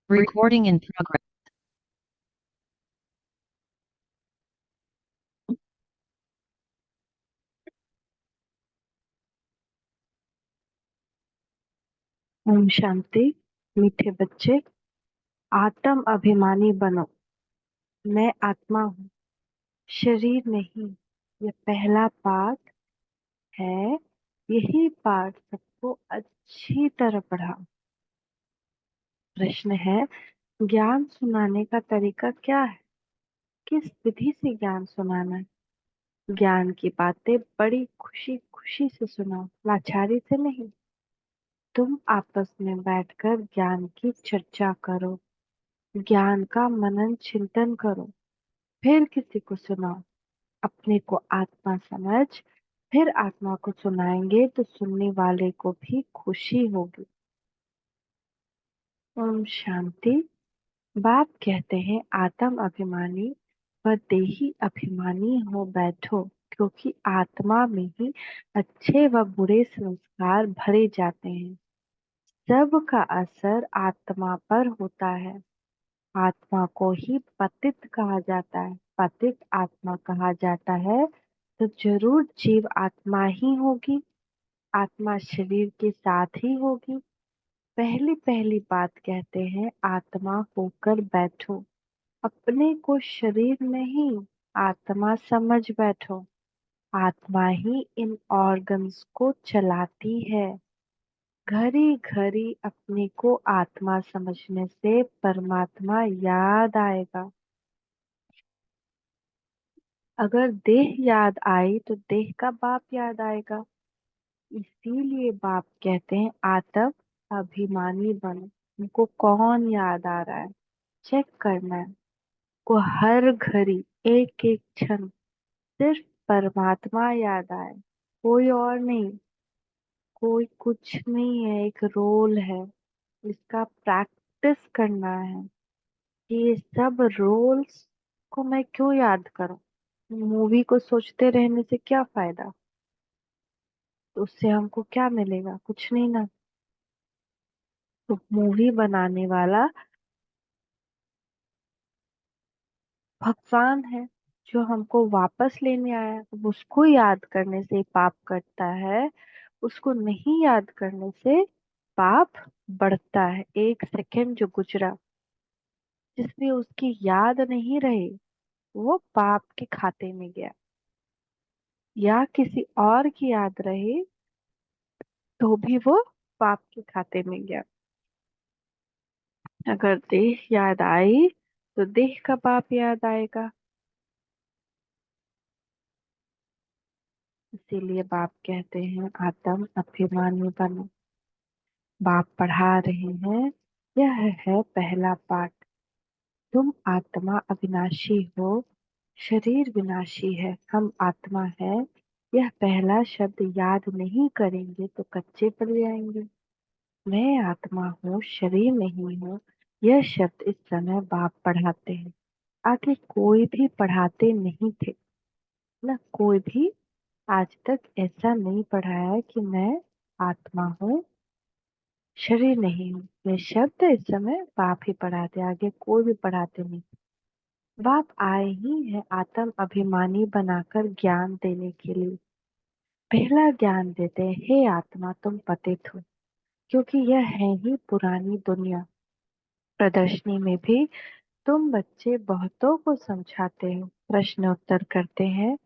Recording in progress. Om Shanti. मीठे बच्चे, आत्म अभिमानी बनो। मैं आत्मा हूँ, शरीर नहीं। यह पहला पाठ है। यही पाठ सबको अच्छी तरह पढ़ा। प्रश्न है, ज्ञान सुनाने का तरीका क्या है? किस विधि से ज्ञान सुनाना है? ज्ञान की बातें बड़ी खुशी खुशी से सुनाओ, लाचारी से नहीं। तुम आपस में बैठकर ज्ञान की चर्चा करो, ज्ञान का मनन चिंतन करो, फिर किसी को सुनाओ। अपने को आत्मा समझ फिर आत्मा को सुनाएंगे तो सुनने वाले को भी खुशी होगी। ओम शांति। बाप कहते हैं, आत्म अभिमानी व देही अभिमानी हो बैठो, क्योंकि आत्मा में ही अच्छे व बुरे संस्कार भरे जाते हैं। सब का असर आत्मा पर होता है। आत्मा को ही पतित कहा जाता है। पतित आत्मा कहा जाता है तो जरूर जीव आत्मा ही होगी। आत्मा शरीर के साथ ही होगी। पहली पहली बात कहते हैं, आत्मा होकर बैठो। अपने को शरीर नहीं, आत्मा समझ बैठो। आत्मा ही इन ऑर्गन्स को चलाती है। घड़ी घड़ी अपने को आत्मा समझने से परमात्मा याद आएगा। अगर देह याद आई तो देह का बाप याद आएगा। इसीलिए बाप कहते हैं, आत्म अभिमानी बनो। उनको कौन याद आ रहा है चेक करना है। को हर घड़ी एक एक क्षण सिर्फ परमात्मा याद आए, कोई और नहीं। कोई कुछ नहीं है, एक रोल है। इसका प्रैक्टिस करना है कि ये सब रोल्स को मैं क्यों याद करूं। मूवी को सोचते रहने से क्या फायदा? तो उससे हमको क्या मिलेगा? कुछ नहीं ना। तो मूवी बनाने वाला भगवान है, जो हमको वापस लेने आया है। अब उसको याद करने से पाप कटता है, उसको नहीं याद करने से पाप बढ़ता है। एक सेकंड जो गुजरा जिसमें उसकी याद नहीं रही, वो पाप के खाते में गया। या किसी और की याद रही तो भी वो पाप के खाते में गया। अगर देह याद आई तो देह का पाप याद आएगा। इसीलिए बाप कहते हैं, आत्म अभिमानी बनो। बाप पढ़ा रहे हैं, यह है पहला पाठ। तुम आत्मा अविनाशी हो, शरीर विनाशी है। हम आत्मा है, यह पहला शब्द याद नहीं करेंगे तो कच्चे पड़ जाएंगे। मैं आत्मा हूँ, शरीर नहीं हूँ। यह शब्द इस समय बाप पढ़ाते हैं। आगे कोई भी पढ़ाते नहीं थे। न कोई भी आज तक ऐसा नहीं पढ़ाया है कि मैं आत्मा हूँ, शरीर नहीं हूँ। ये शब्द इस समय बाप ही पढ़ाते, आगे कोई भी पढ़ाते नहीं। बाप आए ही है आत्म अभिमानी बनाकर ज्ञान देने के लिए। पहला ज्ञान देते हैं, हे आत्मा तुम पतित हो, क्योंकि यह है ही पुरानी दुनिया। प्रदर्शनी में भी तुम बच्चे बहुतों को समझाते हो, प्रश्न उत्तर करते हैं।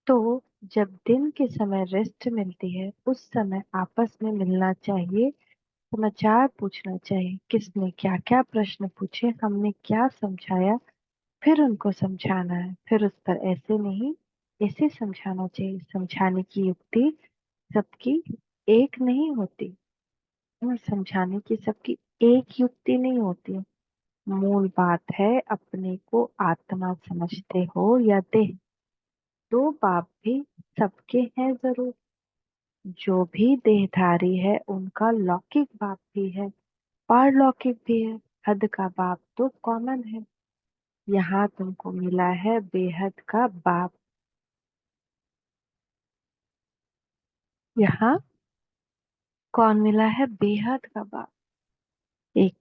तो जब दिन के समय रेस्ट मिलती है, उस समय आपस में मिलना चाहिए, समाचार पूछना चाहिए। किसने क्या क्या प्रश्न पूछे, हमने क्या समझाया, फिर उनको समझाना है। फिर उस पर ऐसे नहीं, ऐसे समझाना चाहिए। समझाने की युक्ति सबकी एक नहीं होती, और समझाने की सबकी एक युक्ति नहीं होती। मूल बात है, अपने को आत्मा समझते हो या देह। दो बाप भी सबके हैं जरूर। जो भी देहधारी है उनका लौकिक बाप भी है, पारलौकिक भी है। हद का बाप तो कॉमन है। यहाँ तुमको मिला है बेहद का बाप। यहाँ कौन मिला है? बेहद का बाप। एक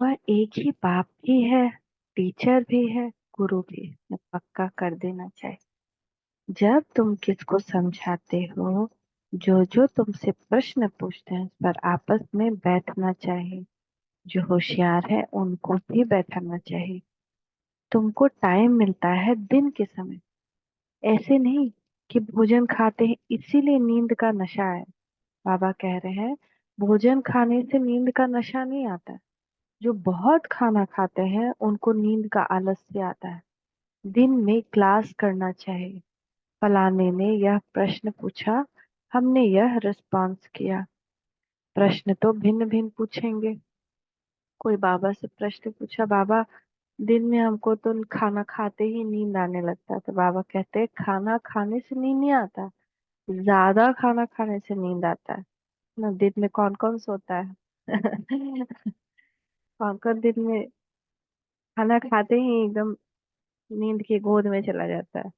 वह एक ही बाप भी है, टीचर भी है, गुरु भी है, मैं पक्का कर देना चाहिए। जब तुम किसको समझाते हो, जो जो तुमसे प्रश्न पूछते हैं, उस पर आपस में बैठना चाहिए। जो होशियार है उनको भी बैठाना चाहिए। तुमको टाइम मिलता है दिन के समय, ऐसे नहीं कि भोजन खाते हैं इसीलिए नींद का नशा है। बाबा कह रहे हैं भोजन खाने से नींद का नशा नहीं आता है। जो बहुत खाना खाते हैं उनको नींद का आलस्य आता है। दिन में क्लास करना चाहिए। फलाने ने यह प्रश्न पूछा, हमने यह रिस्पॉन्स किया। प्रश्न तो भिन्न भिन्न पूछेंगे। कोई बाबा से प्रश्न पूछा, बाबा दिन में हमको तो खाना खाते ही नींद आने लगता है। तो बाबा कहते हैं खाना खाने से नींद नहीं आता, ज्यादा खाना खाने से नींद आता है ना। दिन में कौन कौन सोता है? कौन कौन दिन में खाना खाते ही एकदम नींद की गोद में चला जाता है।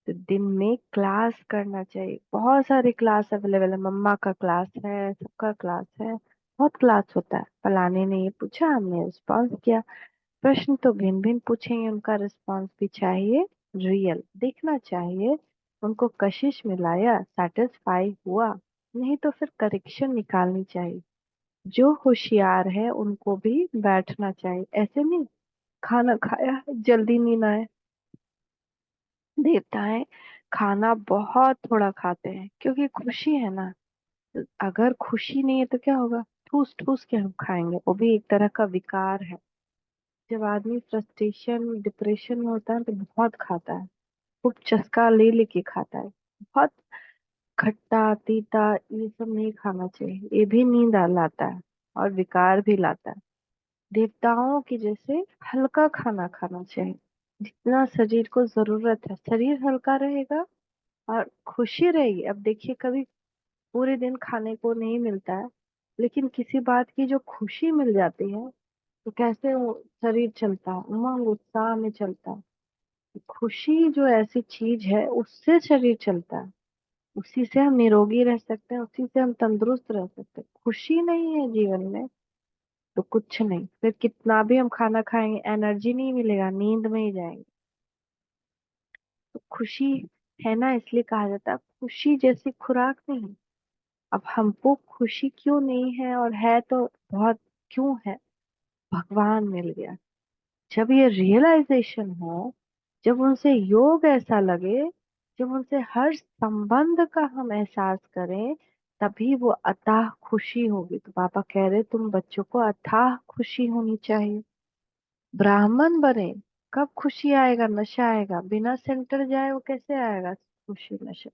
तो दिन में क्लास करना चाहिए। बहुत सारे क्लास अवेलेबल है, मम्मा का क्लास है, सबका क्लास है, बहुत क्लास होता है। फलाने ने ये पूछा, हमने रिस्पॉन्स किया। प्रश्न तो भिन्न भिन्न पूछेंगे, उनका रिस्पॉन्स भी चाहिए, रियल देखना चाहिए। उनको कशिश में लाया, सेटिस्फाई हुआ, नहीं तो फिर करेक्शन निकालनी चाहिए। जो होशियार है उनको भी बैठना चाहिए। ऐसे नहीं खाना खाया जल्दी नींद आए। देवताएं खाना बहुत थोड़ा खाते हैं क्योंकि खुशी है ना। अगर खुशी नहीं है तो क्या होगा? ठूस ठूस के हम खाएंगे, वो भी एक तरह का विकार है। जब आदमी फ्रस्ट्रेशन डिप्रेशन में होता है तो बहुत खाता है, खूब चस्का ले लेके खाता है। बहुत खट्टा तीता ये सब नहीं खाना चाहिए, ये भी नींद लाता है और विकार भी लाता है। देवताओं की जैसे हल्का खाना खाना चाहिए, जितना शरीर को जरूरत है। शरीर हल्का रहेगा और खुशी रहेगी। अब देखिए कभी पूरे दिन खाने को नहीं मिलता है, लेकिन किसी बात की जो खुशी मिल जाती है तो कैसे वो शरीर चलता है, उमंग उत्साह में चलता है। खुशी जो ऐसी चीज है उससे शरीर चलता है, उसी से हम निरोगी रह सकते हैं, उसी से हम तंदुरुस्त रह सकते हैं। खुशी नहीं है जीवन में तो कुछ नहीं, फिर कितना भी हम खाना खाएंगे एनर्जी नहीं मिलेगा, नींद में ही जाएंगे। तो खुशी है ना, इसलिए कहा जाता है खुशी जैसी खुराक नहीं। अब हमको खुशी क्यों नहीं है, और है तो बहुत क्यों है? भगवान मिल गया। जब ये रियलाइजेशन हो, जब उनसे योग ऐसा लगे, जब उनसे हर संबंध का हम एहसास करें, तभी वो अथाह खुशी होगी। तो पापा कह रहे तुम बच्चों को अथाह खुशी होनी चाहिए। ब्राह्मण बने, कब खुशी आएगा? नशा आएगा। बिना सेंटर जाए वो कैसे आएगा खुशी नशा?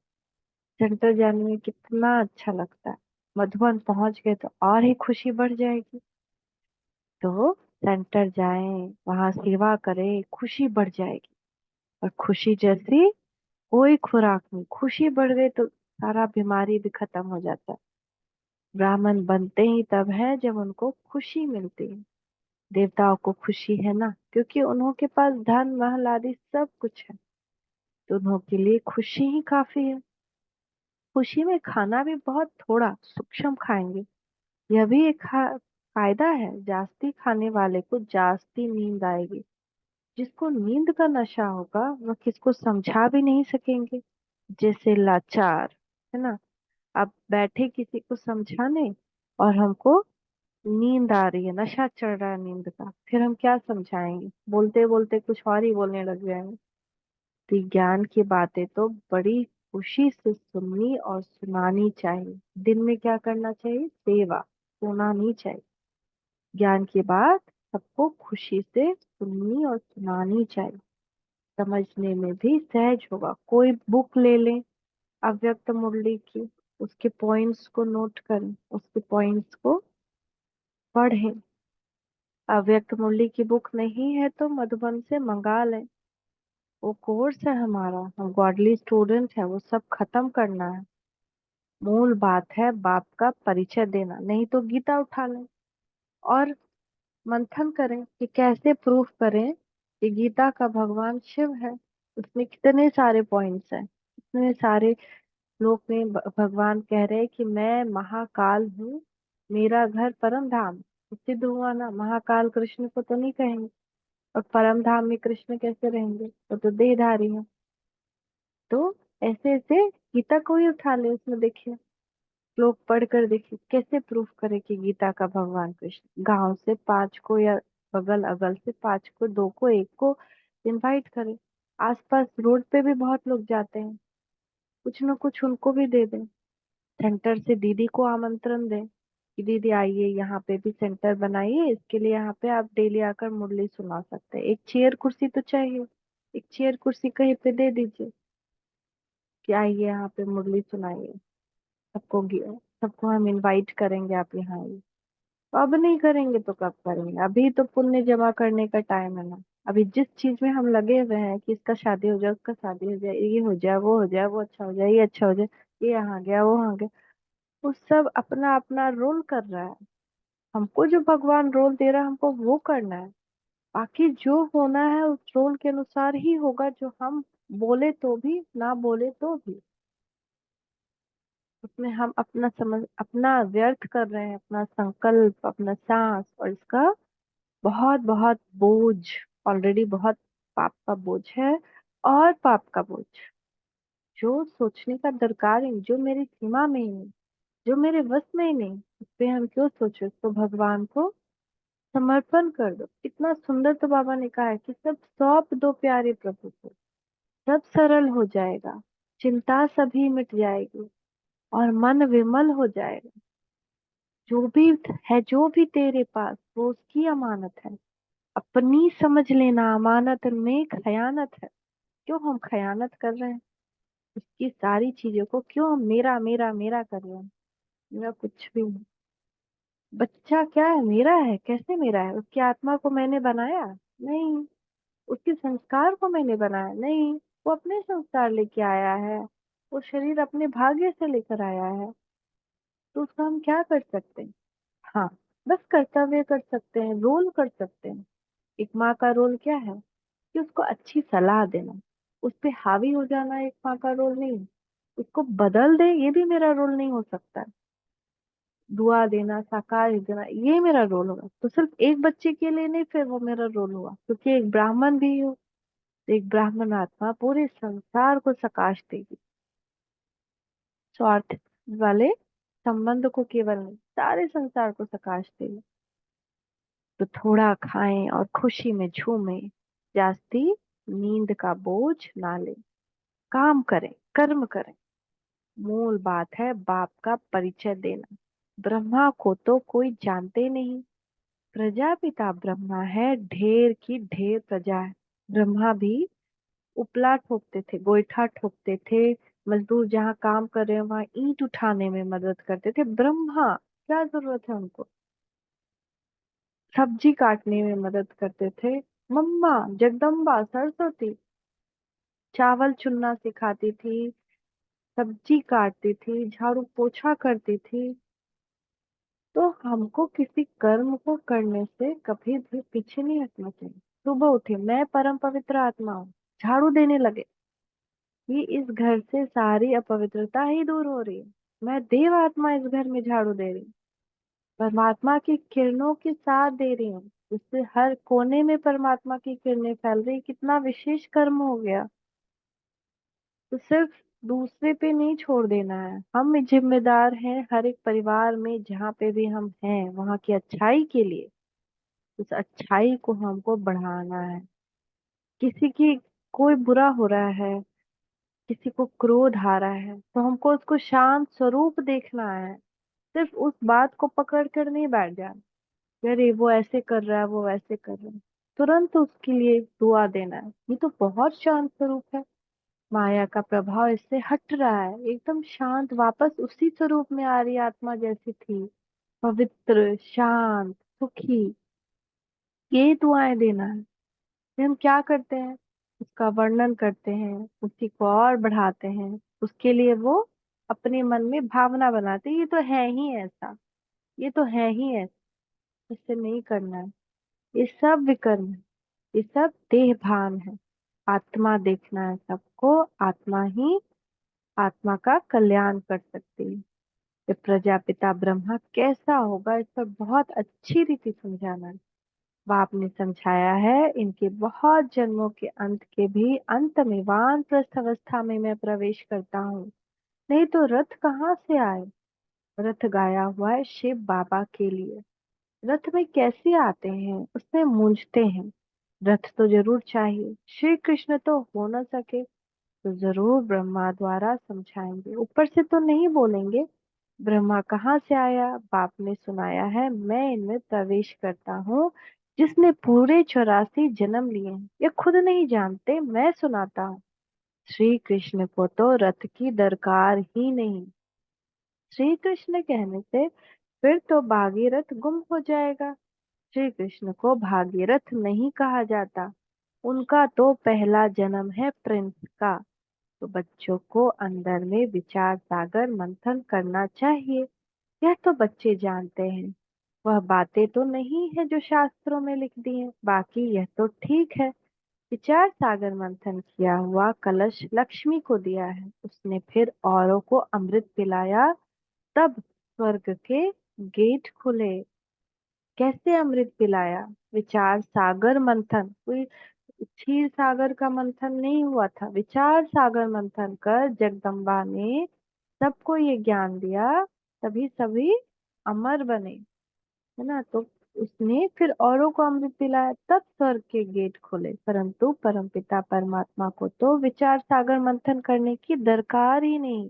सेंटर जाने में कितना अच्छा लगता है। मधुबन पहुंच गए तो और ही खुशी बढ़ जाएगी। तो सेंटर जाएं, वहां सेवा करें, खुशी बढ़ जाएगी। और खुशी जैसी कोई खुराक नहीं, खुशी बढ़ गई तो सारा बीमारी भी खत्म हो जाता है। ब्राह्मण बनते ही तब है जब उनको खुशी मिलती है। देवताओं को खुशी है ना, क्योंकि उन्हों के पास धन महल आदि सब कुछ है, तो उन्हों के लिए खुशी ही काफी है। खुशी में खाना भी बहुत थोड़ा सूक्ष्म खाएंगे, यह भी एक फायदा है। जास्ती खाने वाले को जास्ती नींद आएगी। जिसको नींद का नशा होगा वह किसको समझा भी नहीं सकेंगे। जैसे लाचार, है ना। अब बैठे किसी को समझाने और हमको नींद आ रही है, नशा चढ़ रहा है नींद का, फिर हम क्या समझाएंगे? बोलते बोलते कुछ और ही बोलने लग जाएंगे। तो ज्ञान की बातें तो बड़ी खुशी से सुननी और सुनानी चाहिए। दिन में क्या करना चाहिए? सेवा, सोना नहीं चाहिए। ज्ञान की बात सबको खुशी से सुननी और सुनानी चाहिए। समझने में भी सहज होगा। कोई बुक ले लें अव्यक्त मुरली की, उसके पॉइंट्स को नोट करें, उसके पॉइंट्स को पढ़ें। अव्यक्त मुरली की बुक नहीं है तो मधुबन से मंगा लें। वो कोर्स है हमारा, हम गॉडली स्टूडेंट है, वो सब खत्म करना है। मूल बात है बाप का परिचय देना। नहीं तो गीता उठा लें और मंथन करें कि कैसे प्रूफ करें कि गीता का भगवान शिव है। उसमें कितने सारे पॉइंट्स हैं, इतने सारे श्लोक में भगवान कह रहे हैं कि मैं महाकाल हूँ, मेरा घर परम धाम। सिद्ध हुआ ना, महाकाल कृष्ण को तो नहीं कहेंगे। और परम धाम में कृष्ण कैसे रहेंगे, वो तो देहधारी है। तो ऐसे ऐसे गीता को ही उठा ले, उसमें देखिए श्लोक पढ़ कर देखिए कैसे प्रूफ करे कि गीता का भगवान कृष्ण। गांव से 5 को या बगल अगल से 5 को, 2 को, 1 को इनवाइट करे। आसपास रोड पे भी बहुत लोग जाते हैं, कुछ न कुछ उनको भी दे दें। सेंटर से दीदी को आमंत्रण दें कि दीदी आइए, यहाँ पे भी सेंटर बनाइए, इसके लिए यहाँ पे आप डेली आकर मुरली सुना सकते हैं। एक चेयर कुर्सी तो चाहिए, एक चेयर कुर्सी कहीं पे दे दीजिए कि आइए यहाँ पे मुरली सुनाइए। सबको हम इनवाइट करेंगे, आप यहाँ आइए। तो अब नहीं करेंगे तो कब करेंगे? अभी तो पुण्य जमा करने का टाइम है ना। अभी जिस चीज में हम लगे हुए हैं कि इसका शादी हो जाए, उसका शादी हो जाए, ये हो जाए, वो हो जाए, वो अच्छा हो जाए, ये अच्छा हो जाए, ये यहाँ गया, वो वहाँ गया, वो सब अपना अपना रोल कर रहा है। हमको जो भगवान रोल दे रहा है, हमको वो करना है। बाकी जो होना है उस रोल के अनुसार ही होगा, जो हम बोले तो भी, ना बोले तो भी। उसमें हम अपना समझ, अपना व्यर्थ कर रहे हैं, अपना संकल्प, अपना सांस, और इसका बहुत बहुत बोझ, ऑलरेडी बहुत पाप का बोझ है। और पाप का बोझ जो सोचने का दरकार ही नहीं, जो मेरी सीमा में ही नहीं, जो मेरे बस में ही नहीं, उस पे हम क्यों सोचे? तो भगवान को समर्पण कर दो। इतना सुंदर तो बाबा ने कहा है कि सब सौंप दो प्यारे प्रभु को, सब सरल हो जाएगा, चिंता सभी मिट जाएगी, और मन विमल हो जाएगा। जो भी है, जो भी तेरे पास, वो उसकी अमानत है। अपनी समझ लेना, अमानत में खयानत है। क्यों हम खयानत कर रहे हैं? उसकी सारी चीजों को क्यों हम मेरा मेरा मेरा कर रहे हैं? मेरा कुछ भी नहीं। बच्चा क्या है? मेरा है? कैसे मेरा है? उसकी आत्मा को मैंने बनाया? नहीं। उसके संस्कार को मैंने बनाया? नहीं। वो अपने संस्कार लेके आया है, वो शरीर अपने भाग्य से लेकर आया है। तो उसका हम क्या कर सकते हैं? हाँ, बस कर्तव्य कर सकते हैं, रोल कर सकते हैं। एक माँ का रोल क्या है? कि उसको अच्छी सलाह देना, उस पे हावी हो जाना एक माँ का रोल नहीं है। उसको बदल दे, ये भी मेरा रोल नहीं हो सकता है। दुआ देना, साकार देना, ये मेरा रोल होगा। तो सिर्फ एक बच्चे के लिए नहीं, फिर वो मेरा रोल हुआ, क्योंकि एक ब्राह्मण भी हो, तो एक ब्राह्मण आत्मा पूरे संसार को सकाश देगी। स्वार्थ वाले संबंध को केवल नहीं, सारे संसार को सकाश देगी। तो थोड़ा खाएं और खुशी में झूमें, जास्ती नींद का बोझ ना ले। काम करें, कर्म करें। मूल बात है बाप का परिचय देना। ब्रह्मा को तो कोई जानते नहीं, प्रजापिता ब्रह्मा है, ढेर की ढेर प्रजा है। ब्रह्मा भी उपला ठोकते थे, गोईठा ठोकते थे, मजदूर जहाँ काम कर रहे हैं वहां ईंट उठाने में मदद करते थे। ब्रह्मा, क्या जरूरत है उनको? सब्जी काटने में मदद करते थे। मम्मा जगदम्बा सरस्वती चावल चुनना सिखाती थी, सब्जी काटती थी, झाड़ू पोछा करती थी। तो हमको किसी कर्म को करने से कभी भी पीछे नहीं हटना चाहिए। सुबह उठे, मैं परम पवित्र आत्मा हूँ, झाड़ू देने लगे, ये इस घर से सारी अपवित्रता ही दूर हो रही है। मैं देव आत्मा इस घर में झाड़ू दे रही हूँ, परमात्मा की किरणों के साथ दे रही हूँ, जिससे हर कोने में परमात्मा की किरणें फैल रही। कितना विशेष कर्म हो गया। तो सिर्फ दूसरे पे नहीं छोड़ देना है, हम जिम्मेदार हैं हर एक परिवार में, जहाँ पे भी हम हैं वहाँ की अच्छाई के लिए। उस अच्छाई को हमको बढ़ाना है। किसी की कोई बुरा हो रहा है, किसी को क्रोध आ रहा है, तो हमको उसको शांत स्वरूप देखना है। सिर्फ उस बात को पकड़ कर नहीं बैठ जाना, अरे वो ऐसे कर रहा है, वो वैसे कर रहा है। तुरंत उसके लिए दुआ देना है, ये तो बहुत शांत स्वरूप है। माया का प्रभाव इससे हट रहा है, एकदम शांत, वापस उसी स्वरूप में आ रही आत्मा जैसी थी, पवित्र, शांत, सुखी। ये दुआएं देना है। फिर हम क्या करते हैं? उसका वर्णन करते हैं, उसी को और बढ़ाते हैं। उसके लिए वो अपने मन में भावना बनाते हैं, ये तो है ही ऐसा, ये तो है ही ऐसा। इससे नहीं करना है। ये सब विकर्म है, ये सब देह भान है। आत्मा देखना है सबको, आत्मा ही आत्मा का कल्याण कर सकती है। ये प्रजापिता ब्रह्मा कैसा होगा, इस पर बहुत अच्छी रीति समझाना है। बाप ने समझाया है, इनके बहुत जन्मों के अंत के भी अंत में वानप्रस्थ अवस्था में मैं प्रवेश करता हूँ, नहीं तो रथ कहाँ से आए। रथ गाया हुआ है शिव बाबा के लिए। रथ में कैसे आते हैं, उसमें मूंझते हैं। रथ तो जरूर चाहिए, श्री कृष्ण तो हो न सके तो जरूर ब्रह्मा द्वारा समझाएंगे, ऊपर से तो नहीं बोलेंगे। ब्रह्मा कहाँ से आया, बाप ने सुनाया है, मैं इनमें प्रवेश करता हूँ। जिसने पूरे 84 जन्म लिए हैं, ये खुद नहीं जानते, मैं सुनाता हूँ। श्री कृष्ण को तो रथ की दरकार ही नहीं। श्री कृष्ण कहने से फिर तो भागीरथ गुम हो जाएगा। श्री कृष्ण को भागीरथ नहीं कहा जाता, उनका तो पहला जन्म है प्रिंस का। तो बच्चों को अंदर में विचार सागर मंथन करना चाहिए, यह तो बच्चे जानते हैं। वह बातें तो नहीं है जो शास्त्रों में लिख दी हैं, बाकी यह तो ठीक है। विचार सागर मंथन किया हुआ कलश लक्ष्मी को दिया है, उसने फिर औरों को अमृत पिलाया, तब स्वर्ग के गेट खुले। कैसे अमृत पिलाया, विचार सागर मंथन, कोई क्षीर सागर का मंथन नहीं हुआ था। विचार सागर मंथन कर जगदम्बा ने सबको ये ज्ञान दिया, तभी सभी अमर बने, है ना। तो उसने फिर औरों को अमृत पिलाया, तब स्वर्ग के गेट खुले। परंतु परमपिता परमात्मा को तो विचार सागर मंथन करने की दरकार ही नहीं।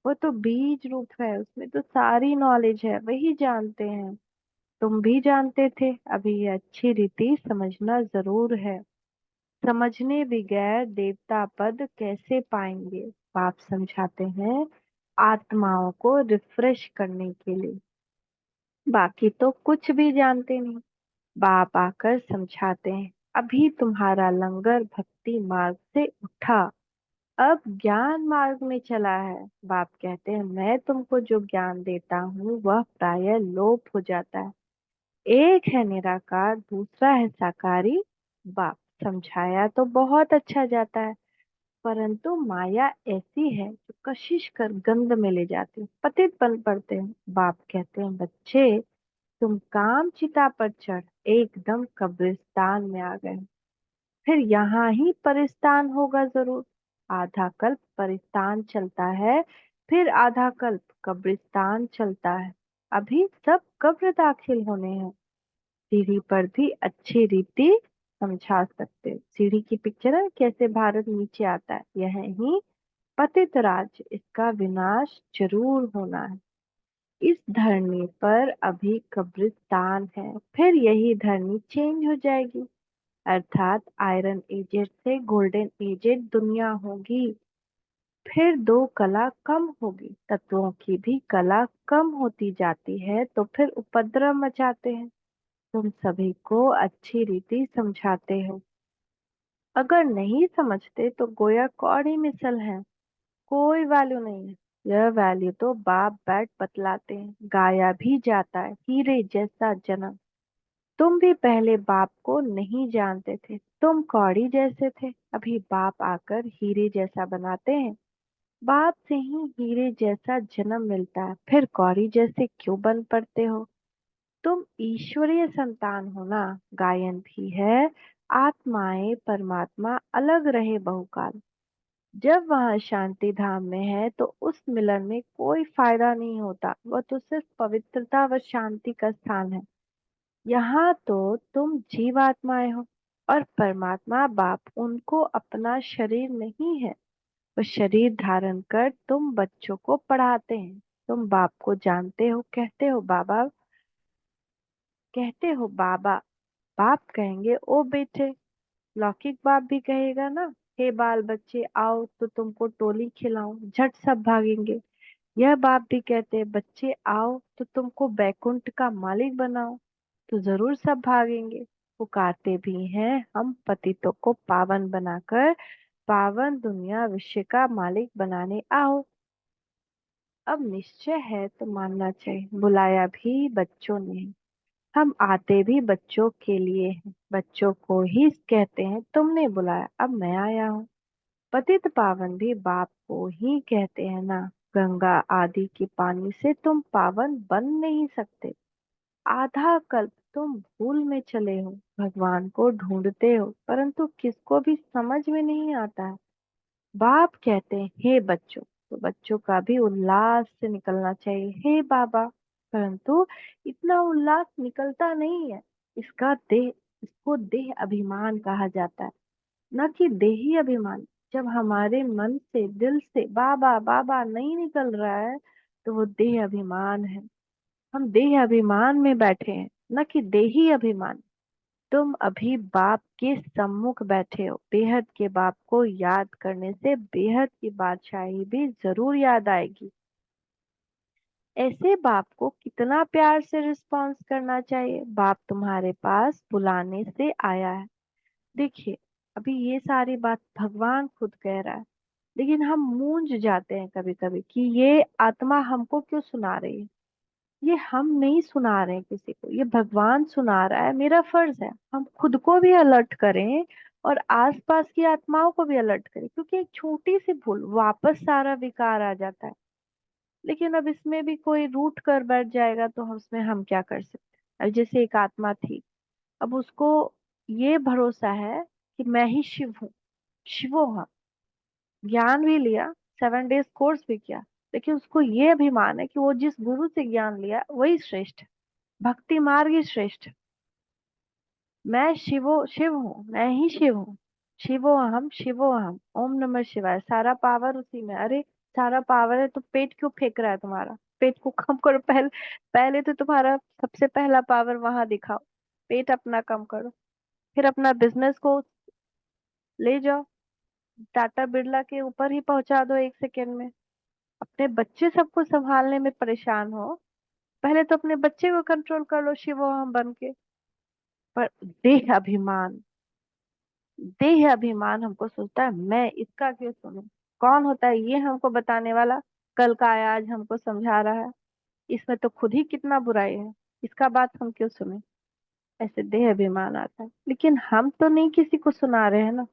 वो तो बीज रूप है, उसमें तो सारी नॉलेज है, वही जानते हैं। तुम भी जानते थे, अभी ये अच्छी रीति समझना जरूर है। समझने बगैर देवता पद कैसे पाएंगे। बाप समझाते हैं, आत्माओं को रिफ्रेश करने के लिए, बाकी तो कुछ भी जानते नहीं। बाप आकर समझाते हैं, अभी तुम्हारा लंगर भक्ति मार्ग से उठा, अब ज्ञान मार्ग में चला है। बाप कहते हैं, मैं तुमको जो ज्ञान देता हूँ वह प्रायः लोप हो जाता है। एक है निराकार, दूसरा है साकारी। बाप समझाया तो बहुत अच्छा जाता है, परंतु माया ऐसी है जो कशिश कर गंध में ले जाती है, पतित बन पड़ते हैं। बाप कहते हैं, बच्चे तुम काम चिता पर चढ़ एकदम कब्रिस्तान में आ गए, फिर यहाँ ही परिस्तान होगा जरूर। आधा कल्प परिस्तान चलता है, फिर आधा कल्प कब्रिस्तान चलता है। अभी सब कब्र दाखिल होने हैं। सीढ़ी पर भी अच्छी रीति समझा सकते हैं। सीढ़ी की पिक्चर है, कैसे भारत नीचे आता है, यह ही पतित राज, इसका विनाश जरूर होना है। इस धरनी पर अभी कब्रिस्तान है, फिर यही धरनी चेंज हो जाएगी, अर्थात आयरन एजेड से गोल्डन एजेड दुनिया होगी। फिर दो कला कम होगी, तत्वों की भी कला कम होती जाती है, तो फिर उपद्रव मचाते हैं। तुम सभी को अच्छी रीति समझाते हो, अगर नहीं समझते तो गोया कौड़ी मिसल है, कोई वैल्यू नहीं है। यह वैल्यू तो बाप बैठ बतलाते हैं, गाया भी जाता है, हीरे जैसा जन्म। तुम भी पहले बाप को नहीं जानते थे, तुम कौड़ी जैसे थे, अभी बाप आकर हीरे जैसा बनाते हैं। बाप से ही हीरे जैसा जन्म मिलता है, फिर कौड़ी जैसे क्यों बन पड़ते हो। तुम ईश्वरीय संतान हो ना, गायन भी है, आत्माएं परमात्मा अलग रहे बहुकाल। जब वहां शांति धाम में है तो उस मिलन में कोई फायदा नहीं होता, वह तो सिर्फ पवित्रता व शांति का स्थान है। यहाँ तो तुम जीवात्माएं हो, और परमात्मा बाप उनको अपना शरीर नहीं है। वह शरीर धारण कर तुम बच्चों को पढ़ाते हैं। तुम बाप को जानते हो, कहते हो बाबा, कहते हो बाबा। बाप कहेंगे ओ बेटे, लौकिक बाप भी कहेगा ना, हे बाल बच्चे आओ तो तुमको टोली खिलाऊं, झट सब भागेंगे। यह बाप भी कहते हैं, बच्चे आओ तो तुमको बैकुंठ का मालिक बनाओ, तो जरूर सब भागेंगे। पुकारते भी हैं, हम पतितों को पावन बनाकर पावन दुनिया विश्व का मालिक बनाने आओ। अब निश्चय है तो मानना चाहिए, बुलाया भी बच्चों ने, हम आते भी बच्चों के लिए हैं, बच्चों को ही कहते हैं तुमने बुलाया, अब मैं आया हूँ। पतित पावन भी बाप को ही कहते हैं ना। गंगा आदि के पानी से तुम पावन बन नहीं सकते। आधा कल्प तुम भूल में चले हो, भगवान को ढूंढते हो, परंतु किसको भी समझ में नहीं आता है। बाप कहते हैं हे बच्चों, तो बच्चों का भी उल्लास से निकलना चाहिए हे बाबा, परंतु इतना उल्लास निकलता नहीं है। इसका देह इसको देह अभिमान कहा जाता है, न कि देही अभिमान। जब हमारे मन से दिल से बाबा बाबा नहीं निकल रहा है तो वो देह अभिमान है। हम देह अभिमान में बैठे हैं, न कि देही अभिमान। तुम अभी बाप के सम्मुख बैठे हो, बेहद के बाप को याद करने से बेहद की बादशाही भी जरूर याद आएगी। ऐसे बाप को कितना प्यार से रिस्पॉन्स करना चाहिए। बाप तुम्हारे पास बुलाने से आया है। देखिए, अभी ये सारी बात भगवान खुद कह रहा है, लेकिन हम मूंझ जाते हैं कभी कभी कि ये आत्मा हमको क्यों सुना रही है। ये हम नहीं सुना रहे हैं किसी को, ये भगवान सुना रहा है। मेरा फर्ज है हम खुद को भी अलर्ट करें और आसपास की आत्माओं को भी अलर्ट करें, क्योंकि एक छोटी सी भूल वापस सारा विकार आ जाता है। लेकिन अब इसमें भी कोई रूठ कर बैठ जाएगा तो हम उसमें हम क्या कर सकते हैं। अब जैसे एक आत्मा थी, अब उसको ये भरोसा है कि मैं ही शिव हूँ, शिवो हाँ, ज्ञान भी लिया, 7 डेज कोर्स भी किया, लेकिन उसको ये अभिमान है कि वो जिस गुरु से ज्ञान लिया वही श्रेष्ठ है, भक्ति मार्ग ही श्रेष्ठ है। मैं शिव हूँ, मैं ही शिव हूँ। शिवो अहम शिवो अहम, ओम नमः शिवाय, सारा पावर उसी में। अरे सारा पावर है तो पेट क्यों फेंक रहा है तुम्हारा। पेट को कम करो, पहले पहले तो तुम्हारा सबसे पहला पावर वहां दिखाओ। पेट अपना कम करो, फिर अपना बिजनेस को ले जाओ, टाटा बिरला के ऊपर ही पहुंचा दो 1 सेकेंड में। अपने बच्चे सबको संभालने में परेशान हो, पहले तो अपने बच्चे को कंट्रोल कर लो शिवो हम बन के। पर देह अभिमान, देह अभिमान हमको सोचता है मैं इसका क्यों सुनूं। कौन होता है ये हमको बताने वाला, कल का आया आज हमको समझा रहा है। इसमें तो खुद ही कितना बुराई है, इसका बात हम क्यों सुने। ऐसे देह अभिमान आता है, लेकिन हम तो नहीं किसी को सुना रहे हैं ना।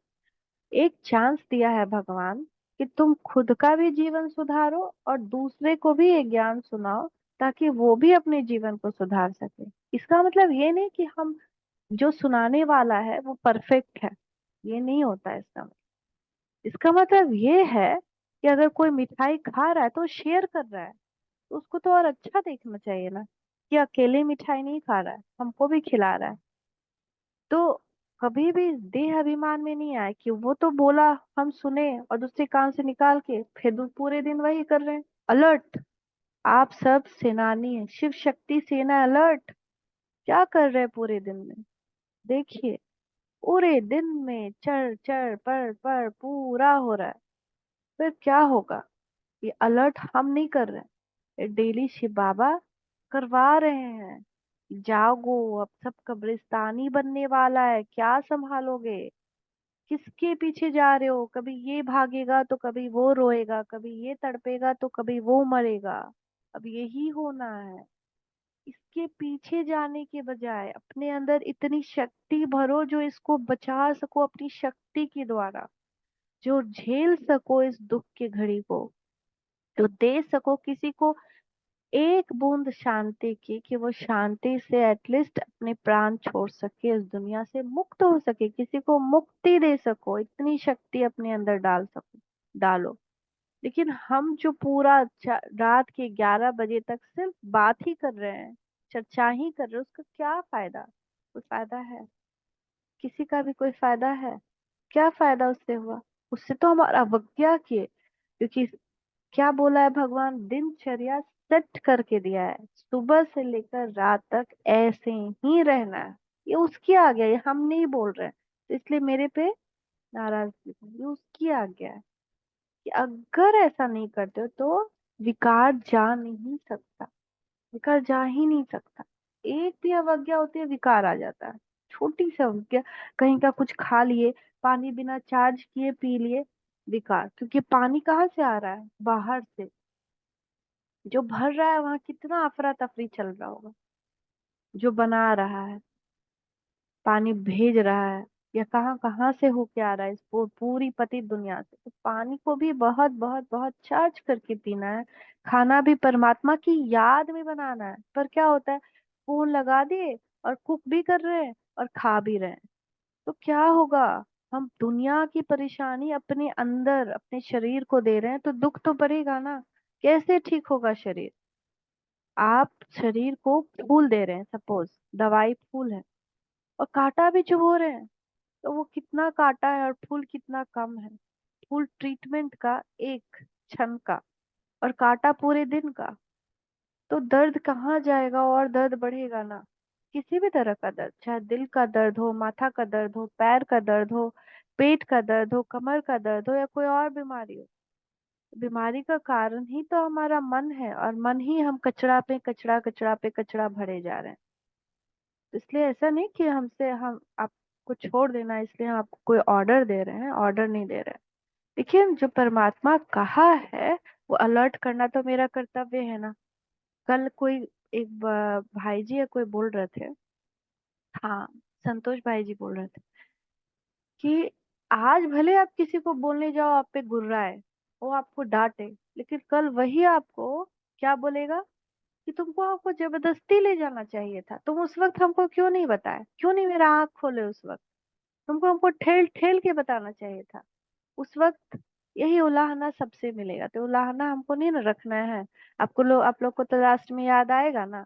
एक चांस दिया है भगवान कि तुम खुद का भी जीवन सुधारो और दूसरे को भी ये ज्ञान सुनाओ, ताकि वो भी अपने जीवन को सुधार सके। इसका मतलब ये नहीं कि हम जो सुनाने वाला है वो परफेक्ट है, ये नहीं होता है इसका मतलब। इसका मतलब ये है कि अगर कोई मिठाई खा रहा है तो शेयर कर रहा है, तो उसको तो और अच्छा देखना चाहिए ना, कि अकेले मिठाई नहीं खा रहा है, हमको भी खिला रहा है। तो कभी भी देह अभिमान में नहीं आए कि वो तो बोला हम सुने और दूसरे कान से निकाल के फिर पूरे दिन वही कर रहे हैं। अलर्ट, आप सब सेनानी हैं, शिव शक्ति सेना अलर्ट। क्या कर रहे हैं पूरे दिन में। देखिए, पूरे दिन में चढ़ चढ़ पर पूरा हो रहा है। फिर क्या होगा, ये अलर्ट हम नहीं कर रहे हैं, ये डेली शिव बाबा करवा रहे हैं। जागो, अब सब कब्रिस्तानी बनने वाला है, क्या संभालोगे। किसके पीछे जा रहे हो, कभी ये भागेगा तो कभी वो रोएगा, कभी ये तड़पेगा तो कभी वो मरेगा। अब यही होना है। इसके पीछे जाने के बजाय अपने अंदर इतनी शक्ति भरो जो इसको बचा सको अपनी शक्ति के द्वारा, जो झेल सको इस दुख की घड़ी को, जो दे सको किसी को एक बूंद शांति की, कि वो शांति से एटलीस्ट अपने प्राण छोड़ सके, इस दुनिया से मुक्त हो सके, किसी को मुक्ति दे सको, इतनी शक्ति अपने अंदर डाल सको, डालो। लेकिन हम जो पूरा रात के 11 बजे तक सिर्फ बात ही कर रहे हैं, चर्चा ही कर रहे हैं, उसका क्या फायदा। कोई फायदा है, किसी का भी कोई फायदा है। क्या फायदा उससे हुआ। उससे तो हमारा अवज्ञा किए, क्योंकि क्या बोला है भगवान, दिनचर्या सेट करके दिया है, सुबह से लेकर रात तक ऐसे ही रहना है। ये उसकी आज्ञा है, ये हम नहीं बोल रहे हैं, तो इसलिए मेरे पे नाराज मत हो। ये उसकी आज्ञा है कि अगर ऐसा नहीं करते हो तो विकार जा नहीं सकता, विकार जा ही नहीं सकता। एक भी अवज्ञा होती है विकार आ जाता है। छोटी सी अवज्ञा, कहीं का कुछ खा लिए, पानी बिना चार्ज किए पी लिए, विकार। क्योंकि पानी कहाँ से आ रहा है, बाहर से। जो भर रहा है वहां कितना अफरा तफरी चल रहा होगा, जो बना रहा है, पानी भेज रहा है, या कहाँ कहाँ से होके आ रहा है इस पूरी पति दुनिया से। तो पानी को भी बहुत बहुत बहुत चार्ज करके पीना है। खाना भी परमात्मा की याद में बनाना है। पर क्या होता है, फोन लगा दिए और कुक भी कर रहे हैं और खा भी रहे हैं। तो क्या होगा, हम दुनिया की परेशानी अपने अंदर अपने शरीर को दे रहे हैं, तो दुख तो पड़ेगा ना। कैसे ठीक होगा शरीर। आप शरीर को फूल दे रहे हैं, सपोज दवाई फूल है, और कांटा भी चुभो रहे हैं। तो वो कितना काटा है और फूल कितना कम है। फूल ट्रीटमेंट का एक क्षण का, और काटा पूरे दिन का। तो दर्द कहाँ जाएगा और दर्द बढ़ेगा ना। किसी भी तरह का दर्द, चाहे दिल का दर्द हो, माथा का दर्द हो, पैर का दर्द हो, पेट का दर्द हो, कमर का दर्द हो, या कोई और बीमारी हो। बीमारी का कारण ही तो हमारा मन है, और मन ही हम कचरा पे कचरा, कचरा पे कचरा भरे जा रहे हैं। तो इसलिए ऐसा नहीं कि हमसे हम आपको छोड़ देना, इसलिए हम आपको कोई ऑर्डर दे रहे हैं, ऑर्डर नहीं दे रहे हैं। देखिए, जो परमात्मा कहा है वो अलर्ट करना तो मेरा कर्तव्य है ना। कल कोई एक भाई जी या कोई बोल रहे थे, हाँ, संतोष भाई जी बोल रहे थे कि आज भले आप किसी को बोलने जाओ आप पे गुर्राए, वो आपको डांटे, लेकिन कल वही आपको क्या बोलेगा कि तुमको आपको जबरदस्ती ले जाना चाहिए था, तुम उस वक्त हमको क्यों नहीं बताया, क्यों नहीं मेरा आंख खोले उस वक्त, तुमको हमको ठेल ठेल के बताना चाहिए था उस वक्त। यही उलाहना सबसे मिलेगा। तो उलाहना हमको नहीं ना रखना है। आप लोग को तो लास्ट में याद आएगा ना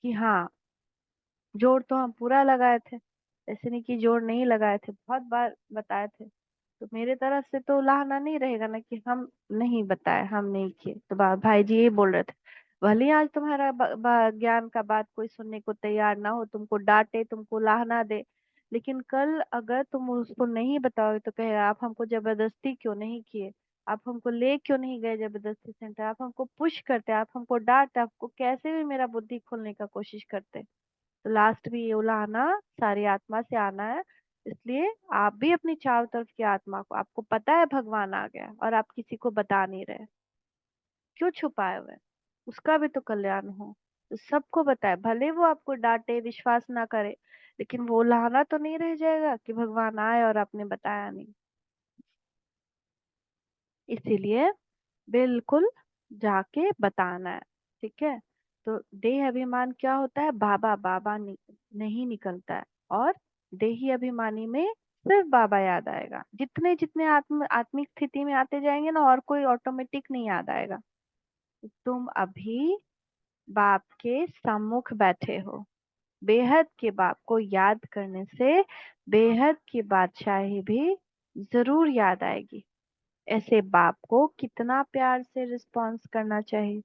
कि हाँ, जोड़ तो हम पूरा लगाए थे। ऐसे नहीं कि जोड़ नहीं लगाए थे, बहुत बार बताए थे। तो मेरे तरफ से तो उलाहना नहीं रहेगा ना कि हम नहीं बताए, हम नहीं किए। तो भाई जी ये बोल रहे थे, भले ही आज तुम्हारा ज्ञान का बात कोई सुनने को तैयार ना हो, तुमको डांटे, तुमको उलाहना दे, लेकिन कल अगर तुम उसको नहीं बताओगे तो कहेगा आप हमको जबरदस्ती क्यों नहीं किए, आप हमको ले क्यों नहीं गए जबरदस्ती सेंटर, आप हमको पुश करते, आप हमको डांटते, आपको कैसे भी मेरा बुद्धि खोलने का कोशिश करते। तो लास्ट में ये उलाहना सारी आत्मा से आना है। इसलिए आप भी अपनी चारों तरफ की आत्मा को, आपको पता है भगवान आ गया और आप किसी को बता नहीं रहे, क्यों छुपाए हुए। उसका भी तो कल्याण हो। तो सबको बताए, भले वो आपको डांटे, विश्वास ना करे, लेकिन वो उलाहना तो नहीं रह जाएगा कि भगवान आए और आपने बताया नहीं। इसीलिए बिल्कुल जाके बताना है। ठीक है। तो देह अभिमान क्या होता है, बाबा बाबा नहीं निकलता है। और देही अभिमानी में सिर्फ बाबा याद आएगा। जितने जितने आत्मिक स्थिति में आते जाएंगे ना, और कोई ऑटोमेटिक नहीं याद आएगा। तुम अभी बाप के सम्मुख बैठे हो। बेहद के बाप को याद करने से बेहद की बादशाही भी जरूर याद आएगी। ऐसे बाप को कितना प्यार से रिस्पॉन्स करना चाहिए।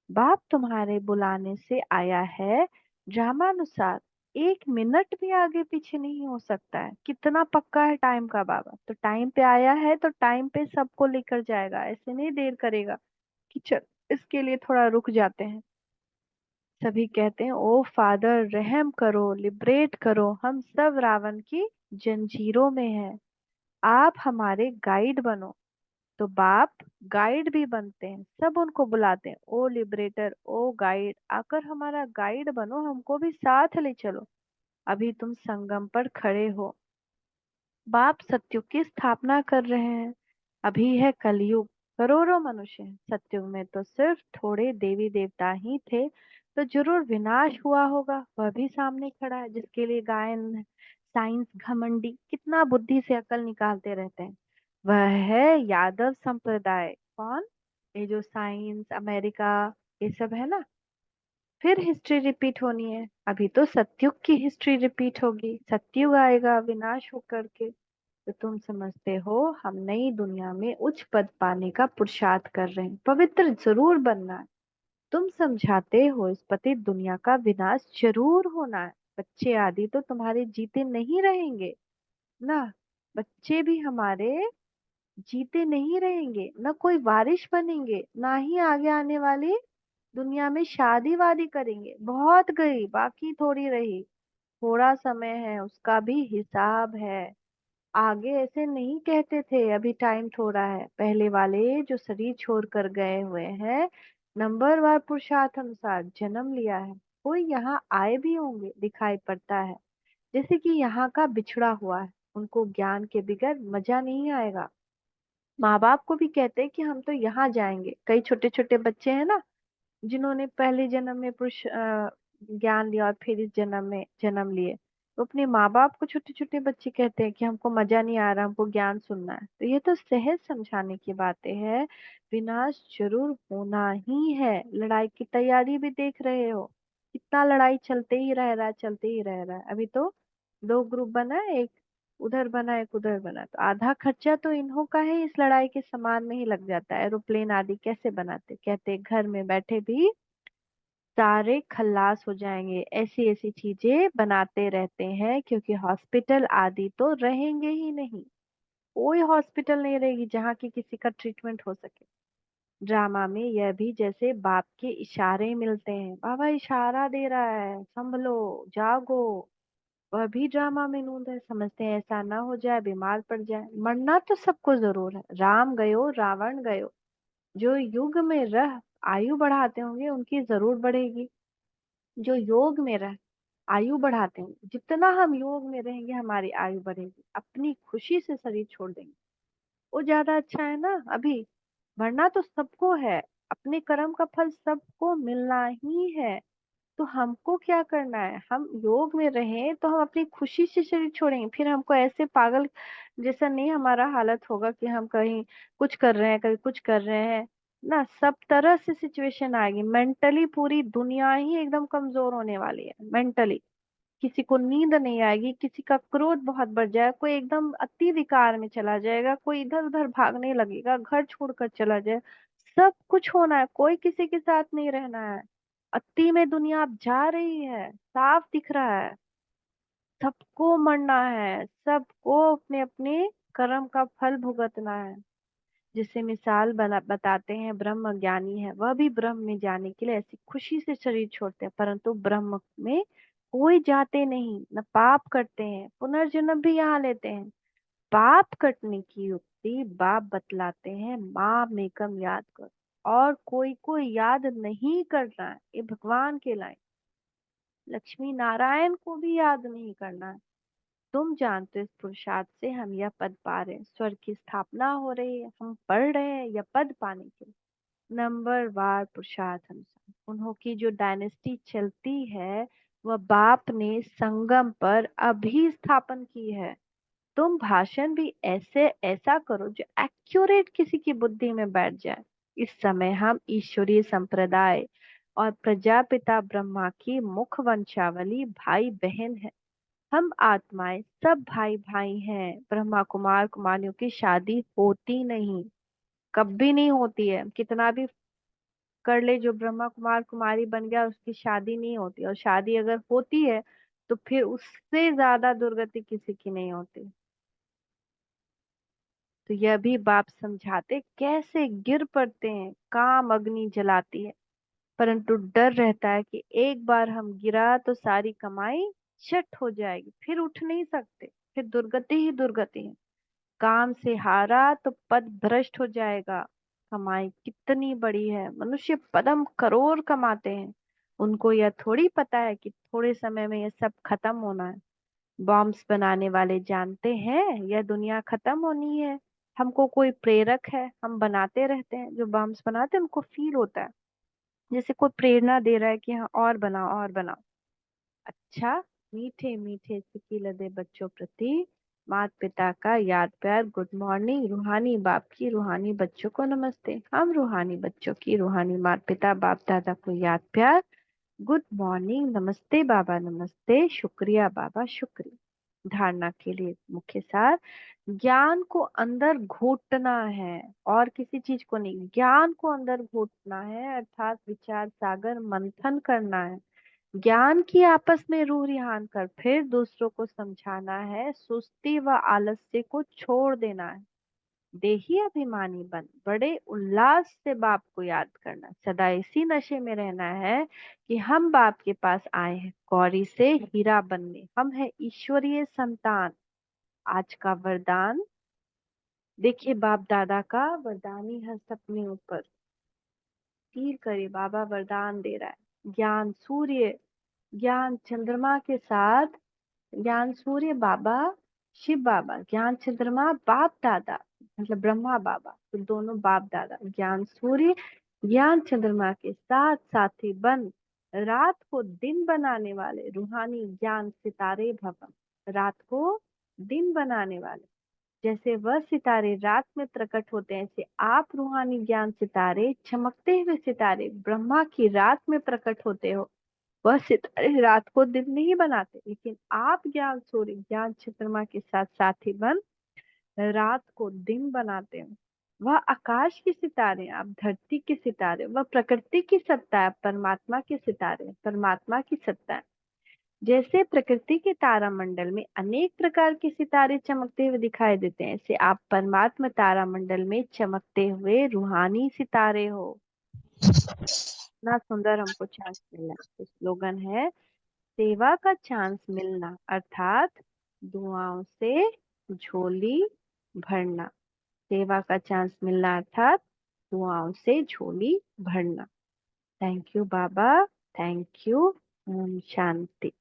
बाप तुम्हारे बुलाने से आया है, ड्रामानुसार 1 मिनट भी आगे पीछे नहीं हो सकता है। कितना पक्का है टाइम का बाबा। तो टाइम पे आया है तो टाइम पे सबको लेकर जाएगा, ऐसे नहीं देर करेगा कि चल इसके लिए थोड़ा रुक जाते हैं। सभी कहते हैं ओ फादर रहम करो, लिबरेट करो, हम सब रावण की जंजीरों में हैं, आप हमारे गाइड बनो। तो बाप गाइड भी बनते हैं, सब उनको बुलाते हैं, ओ लिबरेटर, ओ गाइड, आकर हमारा गाइड बनो, हमको भी साथ ले चलो। अभी तुम संगम पर खड़े हो, बाप सत्युग की स्थापना कर रहे हैं। अभी है कलयुग, करोड़ों मनुष्य हैं। सत्युग में तो सिर्फ थोड़े देवी देवता ही थे, तो जरूर विनाश हुआ होगा, वह भी सामने खड़ा है, जिसके लिए गायन साइंस घमंडी कितना बुद्धि से अकल निकालते रहते हैं। वह है यादव संप्रदाय। कौन? ये जो साइंस अमेरिका ये सब है ना। फिर हिस्ट्री रिपीट होनी है। अभी तो सतयुग की हिस्ट्री रिपीट होगी, सतयुग आएगा विनाश होकर के। तो तुम समझते हो हम नई दुनिया में उच्च पद पाने का पुरुषार्थ कर रहे हैं, पवित्र जरूर बनना है। तुम समझाते हो इस पतित दुनिया का विनाश जरूर होना है। बच्चे आदि तो तुम्हारे जीते नहीं रहेंगे ना। बच्चे भी हमारे जीते नहीं रहेंगे, न कोई वारिश बनेंगे, ना ही आगे आने वाली दुनिया में शादी वादी करेंगे। बहुत गई, बाकी थोड़ी रही। थोड़ा समय है, उसका भी हिसाब है। आगे ऐसे नहीं कहते थे अभी टाइम थोड़ा है। पहले वाले जो शरीर छोड़ कर गए हुए हैं, नंबरवार पुरुषार्थ अनुसार जन्म लिया है। कोई यहाँ आए भी होंगे, दिखाई पड़ता है जैसे कि यहाँ का बिछड़ा हुआ है। उनको ज्ञान के बगैर मजा नहीं आएगा। माँ बाप को भी कहते हैं कि हम तो यहाँ जाएंगे। कई छोटे छोटे बच्चे हैं ना, जिन्होंने पहले जन्म में पुरुष ज्ञान लिया और फिर इस जन्म में जन्म लिए, तो अपने माँ बाप को छोटे छोटे बच्चे कहते हैं कि हमको मजा नहीं आ रहा, हमको ज्ञान सुनना है। तो ये तो सहज समझाने की बातें हैं। विनाश जरूर होना ही है। लड़ाई की तैयारी भी देख रहे हो, कितना लड़ाई चलते ही रह रहा है, चलते ही रह रहा है। अभी तो दो ग्रुप बना है, एक उधर बना एक उधर बना, तो आधा खर्चा तो इन्हों का है, इस लड़ाई के सामान में ही लग जाता है। एरोप्लेन आदि कैसे बनाते, कहते घर में बैठे भी सारे खल्लास हो जाएंगे। ऐसी ऐसी चीजें बनाते रहते हैं, क्योंकि हॉस्पिटल आदि तो रहेंगे ही नहीं। कोई हॉस्पिटल नहीं रहेगी जहाँ की किसी का ट्रीटमेंट हो सके। ड्रामा में यह भी जैसे बाप के इशारे मिलते हैं, बाबा इशारा दे रहा है, संभलो, जागो। वह भी ड्रामा में नूंद है। समझते हैं ऐसा ना हो जाए, बीमार पड़ जाए। मरना तो सबको जरूर है। राम गयो रावण गयो। जो युग में रह आयु बढ़ाते होंगे उनकी जरूर बढ़ेगी। जो योग में रह आयु बढ़ाते हैं, जितना हम योग में रहेंगे हमारी आयु बढ़ेगी। अपनी खुशी से शरीर छोड़ देंगे, वो ज्यादा अच्छा है ना। अभी मरना तो सबको है, अपने कर्म का फल सबको मिलना ही है। तो हमको क्या करना है, हम योग में रहें तो हम अपनी खुशी से शरीर छोड़ेंगे। फिर हमको ऐसे पागल जैसा नहीं हमारा हालत होगा कि हम कहीं कुछ कर रहे हैं कहीं कुछ कर रहे हैं ना। सब तरह से सिचुएशन आएगी। मेंटली पूरी दुनिया ही एकदम कमजोर होने वाली है मेंटली। किसी को नींद नहीं आएगी, किसी का क्रोध बहुत बढ़ जाएगा, कोई एकदम अति विकार में चला जाएगा, कोई इधर उधर भागने लगेगा, घर छोड़कर चला जाए। सब कुछ होना है, कोई किसी के साथ नहीं रहना है। अति में दुनिया अब जा रही है, साफ दिख रहा है। सबको मरना है, सबको अपने अपने कर्म का फल भुगतना है। जिसे मिसाल बना बताते हैं, ब्रह्म ज्ञानी है, वह भी ब्रह्म में जाने के लिए ऐसी खुशी से शरीर छोड़ते हैं, परंतु ब्रह्म में कोई जाते नहीं, न पाप करते हैं, पुनर्जन्म भी यहाँ लेते हैं। पाप कटने की युक्ति बाप बतलाते हैं, माँ मेकम याद कर। और कोई को याद नहीं करना है, ये भगवान के लाइन। लक्ष्मी नारायण को भी याद नहीं करना है। तुम जानते हो इस पुरुषार्थ से हम यह पद पा रहे हैं, स्वर्ग की स्थापना हो रही है, हम पढ़ रहे हैं यह पद पाने के लिए। नंबर वार पुरुषार्थ अनुसार उन्हों की जो डायनेस्टी चलती है, वह बाप ने संगम पर अभी स्थापन की है। तुम भाषण भी ऐसे ऐसा करो जो एक्यूरेट किसी की बुद्धि में बैठ जाए। इस समय हम ईश्वरीय संप्रदाय और प्रजापिता ब्रह्मा की मुख वंशावली भाई बहन है। हम आत्माएं सब भाई भाई हैं। ब्रह्मा कुमार कुमारियों की शादी होती नहीं, कभी नहीं होती है। कितना भी कर ले, जो ब्रह्मा कुमार कुमारी बन गया उसकी शादी नहीं होती। और शादी अगर होती है तो फिर उससे ज्यादा दुर्गति किसी की नहीं होती। तो यह भी बाप समझाते कैसे गिर पड़ते हैं, काम अग्नि जलाती है, परंतु डर रहता है कि एक बार हम गिरा तो सारी कमाई चट हो जाएगी, फिर उठ नहीं सकते, फिर दुर्गति ही दुर्गति है। काम से हारा तो पद भ्रष्ट हो जाएगा। कमाई कितनी बड़ी है, मनुष्य पदम करोड़ कमाते हैं। उनको यह थोड़ी पता है कि थोड़े समय में यह सब खत्म होना है। बॉम्ब्स बनाने वाले जानते हैं यह दुनिया खत्म होनी है। हमको कोई प्रेरक है, हम बनाते रहते हैं। जो बॉम्ब्स बनाते हैं उनको फील होता है जैसे कोई प्रेरणा दे रहा है कि हाँ और बनाओ और बनाओ। अच्छा, मीठे मीठे सिकी लदे बच्चों प्रति माता पिता का याद प्यार गुड मॉर्निंग। रूहानी बाप की रूहानी बच्चों को नमस्ते। हम रूहानी बच्चों की रूहानी माता पिता बाप दादा को याद प्यार गुड मॉर्निंग, नमस्ते बाबा, नमस्ते, शुक्रिया बाबा, शुक्रिया। धारणा के लिए मुख्य सार, ज्ञान को अंदर घोटना है और किसी चीज को नहीं। ज्ञान को अंदर घोटना है अर्थात विचार सागर मंथन करना है। ज्ञान की आपस में रूह रिहान कर फिर दूसरों को समझाना है। सुस्ती व आलस्य को छोड़ देना है। देही अभिमानी बन बड़े उल्लास से बाप को याद करना। सदा इसी नशे में रहना है कि हम बाप के पास आए हैं गौरी से हीरा बनने। हम है ईश्वरीय संतान। आज का वरदान देखिए, बाप दादा का वरदान ही है अपने ऊपर। तीर करे बाबा वरदान दे रहा है। ज्ञान सूर्य, ज्ञान चंद्रमा के साथ, ज्ञान सूर्य बाबा शिव बाबा, ज्ञान चंद्रमा बाप दादा, मतलब ब्रह्मा बाबा, तो दोनों बाप दादा। ज्ञान सूर्य, ज्ञान चंद्रमा के साथ साथी बन रात को दिन बनाने वाले रूहानी ज्ञान सितारे भवन। रात को दिन बनाने वाले, जैसे वह सितारे रात में प्रकट होते हैं, ऐसे आप रूहानी ज्ञान सितारे, चमकते हुए सितारे ब्रह्मा की रात में प्रकट होते हो। वह सितारे रात को दिन नहीं बनाते, लेकिन आप ज्ञान सूर्य ज्ञान चंद्रमा के साथ साथी बन रात को दिन बनाते हो। वह आकाश के सितारे, आप धरती के सितारे, वह प्रकृति की सत्ता है, परमात्मा के सितारे परमात्मा की सत्ता है। जैसे प्रकृति के तारा मंडल में अनेक प्रकार के सितारे चमकते हुए दिखाई देते हैं, ऐसे आप परमात्मा तारा मंडल में चमकते हुए रूहानी सितारे हो। इतना सुंदर हमको चांस मिला। तो स्लोगन है, सेवा का चांस मिलना अर्थात दुआओं से झोली भरना। सेवा का चांस मिलना अर्थात दुआओं से झोली भरना। थैंक यू बाबा, थैंक यू। ओम शांति।